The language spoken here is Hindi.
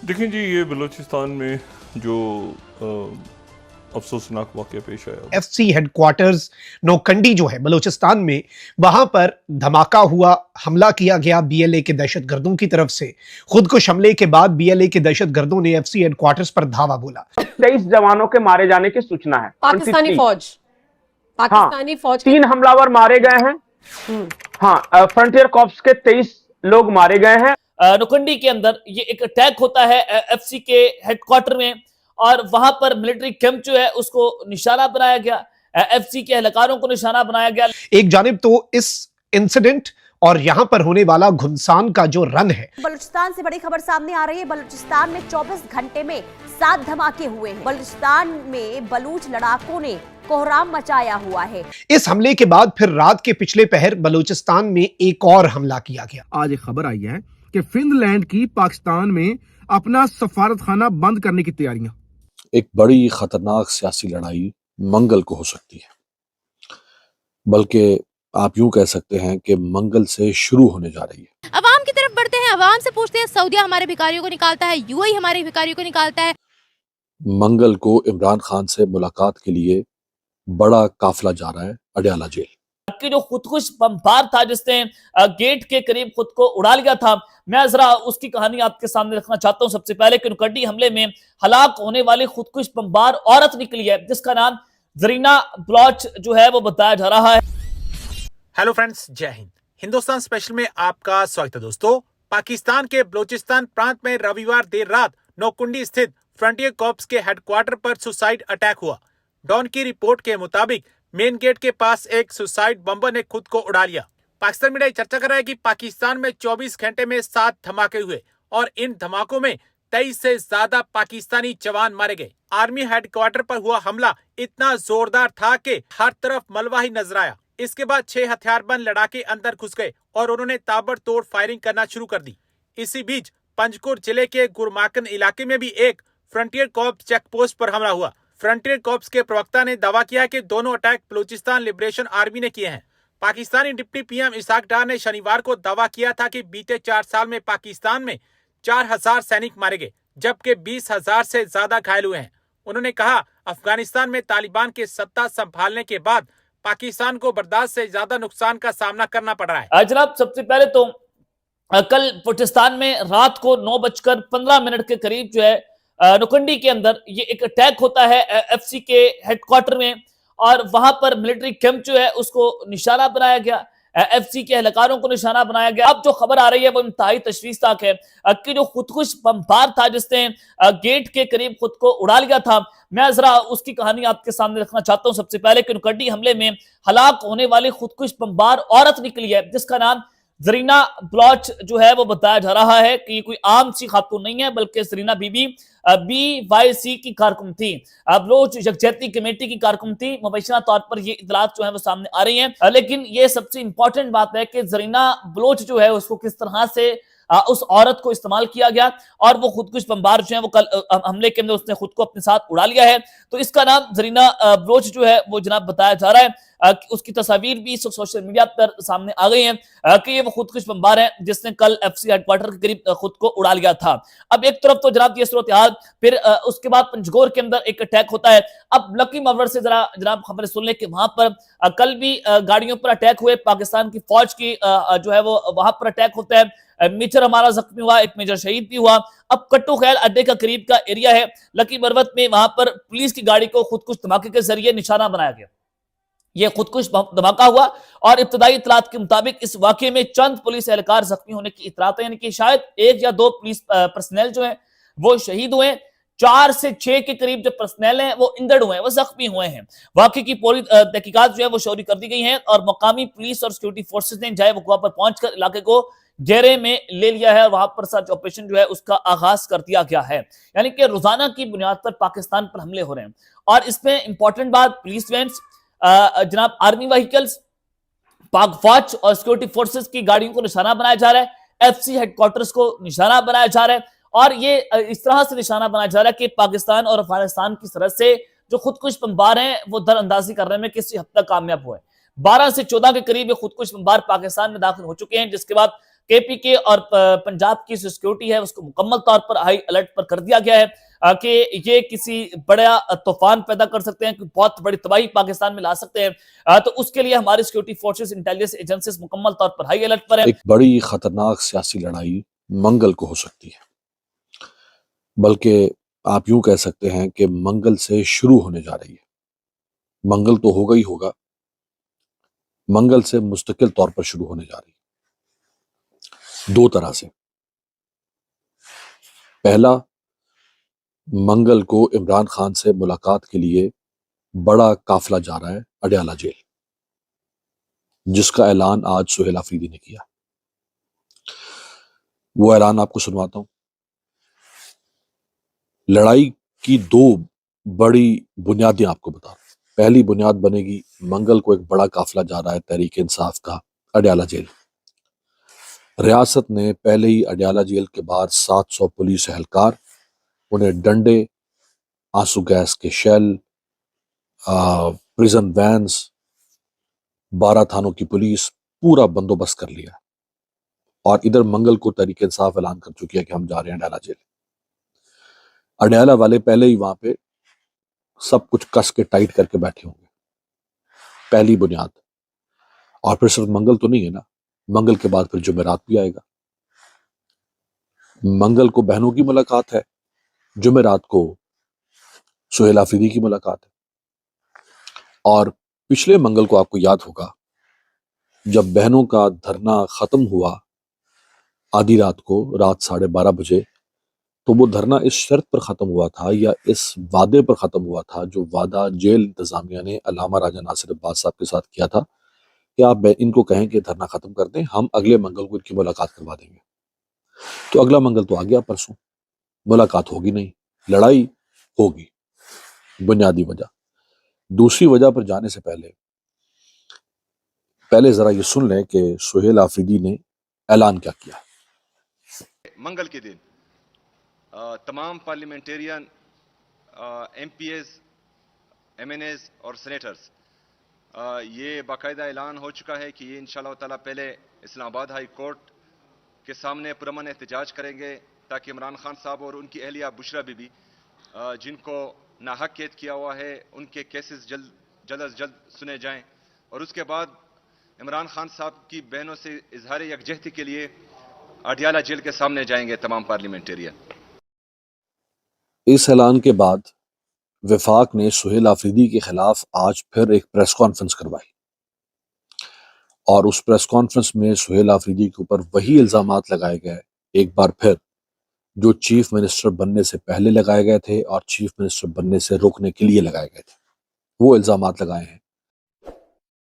देखिए जी, ये बलूचिस्तान में जो अफसोसनाक वाक़या पेश आया। एफसी हेडक्वार्टर्स नौकंडी जो है बलूचिस्तान में, वहां पर धमाका हुआ, हमला किया गया बीएलए के दहशतगर्दों की तरफ से। खुदकुश हमले के बाद बीएलए के दहशतगर्दों ने एफसी हेडक्वार्टर्स पर धावा बोला। 23 जवानों के मारे जाने की सूचना है। पाकिस्तानी फौज 3 हमलावर मारे गए हैं। हाँ, फ्रंटियर कॉर्प्स के 23 लोग मारे गए हैं। नौकंडी के अंदर ये एक अटैक होता है एफसी के हेडक्वार्टर में, और वहां पर मिलिट्री कैंप जो है उसको निशाना बनाया गया, एफसी के एहलकारों को निशाना बनाया गया। एक जानिब तो इस इंसिडेंट और यहां पर होने वाला घुनसान का जो रन है। बलूचिस्तान से बड़ी खबर सामने आ रही है। बलूचिस्तान में 24 घंटे में 7 धमाके हुए हैं। बलूचिस्तान में बलूच लड़ाकों ने कोहराम मचाया हुआ है। इस हमले के बाद फिर रात के पिछले पहर बलूचिस्तान में एक और हमला किया गया। आज एक खबर आई है कि फिनलैंड की पाकिस्तान में अपना सफारतखाना बंद करने की तैयारियां। एक बड़ी खतरनाक सियासी लड़ाई मंगल को हो सकती है, बल्कि आप यूं कह सकते हैं कि मंगल से शुरू होने जा रही है। अवाम की तरफ बढ़ते हैं, अवाम से पूछते हैं, सऊदीया हमारे भिखारियों को निकालता है, यूएई हमारे भिखारियों को निकालता है। मंगल को इमरान खान से मुलाकात के लिए बड़ा काफिला जा रहा है अडयाला जेल। कि जो खुदकुश बमबार था जिसने गेट के करीब खुद को उड़ा लिया था, मैं जरा उसकी कहानी आपके सामने रखना चाहता हूं। सबसे पहले कि नौकंडी हमले में हलाक होने वाली खुदकुश बमबार औरत निकली है, जिसका नाम जरीना बलोच जो है वो बताया जा रहा है। हेलो फ्रेंड्स, जय हिंद। हिंदुस्तान स्पेशल में आपका स्वागत है दोस्तों। पाकिस्तान के बलूचिस्तान प्रांत में रविवार देर रात नौकुंडी स्थित फ्रंटियर कॉर्प्स के हेडक्वार्टर पर सुसाइड अटैक हुआ। डॉन की रिपोर्ट के मुताबिक मेन गेट के पास एक सुसाइड बम्बर ने खुद को उड़ा लिया। पाकिस्तान मीडिया चर्चा कर रहा है कि पाकिस्तान में 24 घंटे में 7 धमाके हुए और इन धमाकों में 23 से ज्यादा पाकिस्तानी जवान मारे गए। आर्मी हेडक्वार्टर पर हुआ हमला इतना जोरदार था कि हर तरफ मलबा ही नजर आया। इसके बाद 6 हथियारबंद लड़ाके अंदर घुस गए और उन्होंने ताबड़तोड़ फायरिंग करना शुरू कर दी। इसी बीच पंजकुर जिले के गुरमाकन इलाके में भी एक फ्रंटियर कॉर्प्स चेक पोस्ट पर हमला हुआ। फ्रंटियर कॉर्प्स के प्रवक्ता ने दावा किया कि दोनों अटैक बलूचिस्तान लिबरेशन आर्मी ने किए हैं। पाकिस्तानी डिप्टी पीएम इसाक डार ने शनिवार को दावा किया था कि बीते 4 साल में पाकिस्तान में 4000 सैनिक मारे गए, जबकि 20,000 से ज्यादा घायल हुए हैं। उन्होंने कहा, अफगानिस्तान में तालिबान के सत्ता संभालने के बाद पाकिस्तान को बर्दाश्त से ज्यादा नुकसान का सामना करना पड़ रहा है। जनाब, सबसे पहले तो कल बलूचिस्तान में रात को 9:15 के करीब जो है नौकंडी के अंदर ये एक अटैक होता है एफसी के हेडक्वार्टर में, और वहां पर मिलिट्री कैंप जो है उसको निशाना बनाया गया, एफसी के एहलकारों को निशाना बनाया गया। अब जो खबर आ रही है वो इंतहाई तशवीशनाक है कि जो खुदकुश बमबार था जिसने गेट के करीब खुद को उड़ा लिया था, मैं जरा उसकी कहानी आपके सामने रखना चाहता हूं। सबसे पहले कि नौकंडी हमले में हलाक होने वाली खुदकुश बमबार औरत निकली है, जिसका नाम जरीना बलोच जो है वो बताया जा रहा है कि कोई आम सी खातून नहीं है, बल्कि जरीना बीबी BYC की कारकुन थी, बलोच यकजहती कमेटी की कारकुन थी। मुबैशरा तौर पर ये इतलात जो है वो सामने आ रही हैं, लेकिन ये सबसे इंपॉर्टेंट बात है कि जरीना बलोच जो है उसको किस तरह से उस औरत को इस्तेमाल किया गया, और वो खुदकुश बमबार जो है वो कल हमले के अंदर उसने खुद को अपने साथ उड़ा लिया है। तो इसका नाम जरीना बलोच जो है वो जनाब बताया जा रहा है। उसकी तस्वीर भी सोशल मीडिया पर सामने आ गई है कि ये वो खुदकुश बमबार है जिसने कल एफसी हेडक्वार्टर के करीब खुद को उड़ा लिया था। अब एक तरफ तो जनाब ये सूरत हाल, फिर उसके बाद पंजगोर के अंदर एक अटैक होता है। अब लकी मवर से जरा जनाब खबर सुन ले कि वहां पर कल भी गाड़ियों पर अटैक हुए, पाकिस्तान की फौज की जो है वो वहां पर अटैक होता है। मेजर हमारा जख्मी हुआ, एक मेजर शहीद भी हुआ। अब कट्टू खैल अड्डे का करीब का एरिया है लकी मरवत में, वहां पर पुलिस की गाड़ी को खुदकुश धमाके के जरिए निशाना बनाया गया। यह खुदकुश धमाका हुआ और इब्तदाई इतलात के मुताबिक इस वाकये में चंद पुलिस एहलकार जख्मी होने की इतलात है, यानी कि शायद 1 या 2 पुलिस पर्सनल जो है वो शहीद हुए। 4 से 6 के करीब जो पर्सनल हैं वो इंजर्ड हुए हैं, वो जख्मी हुए हैं। वाकई की पूरी तहकीकात जो है वो शौरी कर दी गई हैं और मकामी पुलिस और सिक्योरिटी फोर्सेज ने जाए वकुआ पर पहुंचकर इलाके को घेरे में ले लिया है और वहां पर सर्च ऑपरेशन जो है उसका आगाज कर दिया गया है। यानी कि रोजाना की बुनियाद पर पाकिस्तान पर हमले हो रहे हैं, और इसमें इंपॉर्टेंट बात, पुलिस वैन्स, जनाब आर्मी व्हीकल्स, पाक फौज और सिक्योरिटी फोर्सेस की गाड़ियों को निशाना बनाया जा रहा है, एफसी हेडक्वार्टर्स को निशाना बनाया जा रहा है, और ये इस तरह से निशाना बनाया जा रहा है कि पाकिस्तान और अफगानिस्तान की सरहद से जो खुदकुश बमबार हैं वो दरअंदाजी करने में किसी हद तक कामयाब हुए। 12 से 14 के करीब ये खुदकुश बमबार पाकिस्तान में दाखिल हो चुके हैं, जिसके बाद केपीके और पंजाब की जो सिक्योरिटी है उसको मुकम्मल तौर पर हाई अलर्ट पर कर दिया गया है कि ये किसी बड़ा तूफान पैदा कर सकते हैं, बहुत बड़ी तबाही पाकिस्तान में ला सकते हैं। तो उसके लिए हमारी सिक्योरिटी फोर्सेस, इंटेलिजेंस एजेंसीज मुकम्मल तौर पर हाई अलर्ट पर है। एक बड़ी खतरनाक सियासी लड़ाई मंगल को हो सकती है, बल्कि आप यूं कह सकते हैं कि मंगल से शुरू होने जा रही है। मंगल तो होगा ही होगा, मंगल से मुस्तकिल तौर पर शुरू होने जा रही है दो तरह से। पहला, मंगल को इमरान खान से मुलाकात के लिए बड़ा काफिला जा रहा है अडयाला जेल, जिसका ऐलान आज सुहेल आफरीदी ने किया। वो ऐलान आपको सुनवाता हूं। लड़ाई की दो बड़ी बुनियादें आपको बता रहा हूं। पहली बुनियाद बनेगी, मंगल को एक बड़ा काफिला जा रहा है तहरीक इंसाफ का अडयाला जेल। रियासत ने पहले ही अडयाला जेल के बाहर 700 पुलिस एहलकार, उन्हें डंडे, आंसू गैस के शेल, प्रिजन वैन्स, 12 थानों की पुलिस, पूरा बंदोबस्त कर लिया। और इधर मंगल को तहरीक इंसाफ ऐलान कर चुकी है कि हम जा रहे हैं अडयाला जेल। अडयाला वाले पहले ही वहां पे सब कुछ कस के टाइट करके बैठे होंगे, पहली बुनियाद। और फिर सिर्फ मंगल तो नहीं है ना, मंगल के बाद फिर जुमेरात भी आएगा। मंगल को बहनों की मुलाकात है, जुमेरात को सुहेल आफरीदी की मुलाकात है। और पिछले मंगल को आपको याद होगा, जब बहनों का धरना खत्म हुआ आधी रात को, रात 12:30 बजे, तो वो धरना इस शर्त पर खत्म हुआ था या इस वादे पर खत्म हुआ था, जो वादा जेल इंतजामिया ने अल्लामा राजा नासिर अब्बास साहब के साथ किया था कि आप इनको कहें कि धरना खत्म कर दें, हम अगले मंगल को इनकी मुलाकात करवा देंगे। तो अगला मंगल तो आ गया, परसों मुलाकात होगी नहीं, लड़ाई होगी। बुनियादी वजह। दूसरी वजह पर जाने से पहले जरा ये सुन लें कि सुहेल आफरीदी ने ऐलान क्या किया। मंगल के दिन तमाम पार्लियामेंटेरियन, एमपीएस, एमएनएस और सेनेटर्स, ये बाकायदा ऐलान हो चुका है कि ये इंशाअल्लाह ताला पहले इस्लामाबाद हाई कोर्ट के सामने पुरअमन एहतजाज करेंगे, ताकि इमरान खान साहब और उनकी अहलिया बुशरा बीबी, जिनको नाहक कैद किया हुआ है, उनके केसेस जल्द अज जल्द सुने जाएं। और उसके बाद इमरान खान साहब की बहनों से इजहार यकजहती के लिए अडयाला जेल के सामने जाएंगे तमाम पार्लियामेंटेरियन। इस ऐलान के बाद वफाक ने सुहेल आफरीदी के खिलाफ आज फिर एक प्रेस कॉन्फ्रेंस करवाई, और उस प्रेस कॉन्फ्रेंस में सुहेल आफरीदी के ऊपर वही इल्जामात लगाए गए एक बार फिर, जो चीफ मिनिस्टर बनने से पहले लगाए गए थे और चीफ मिनिस्टर बनने से रोकने के लिए लगाए गए थे। वो इल्जामात लगाए हैं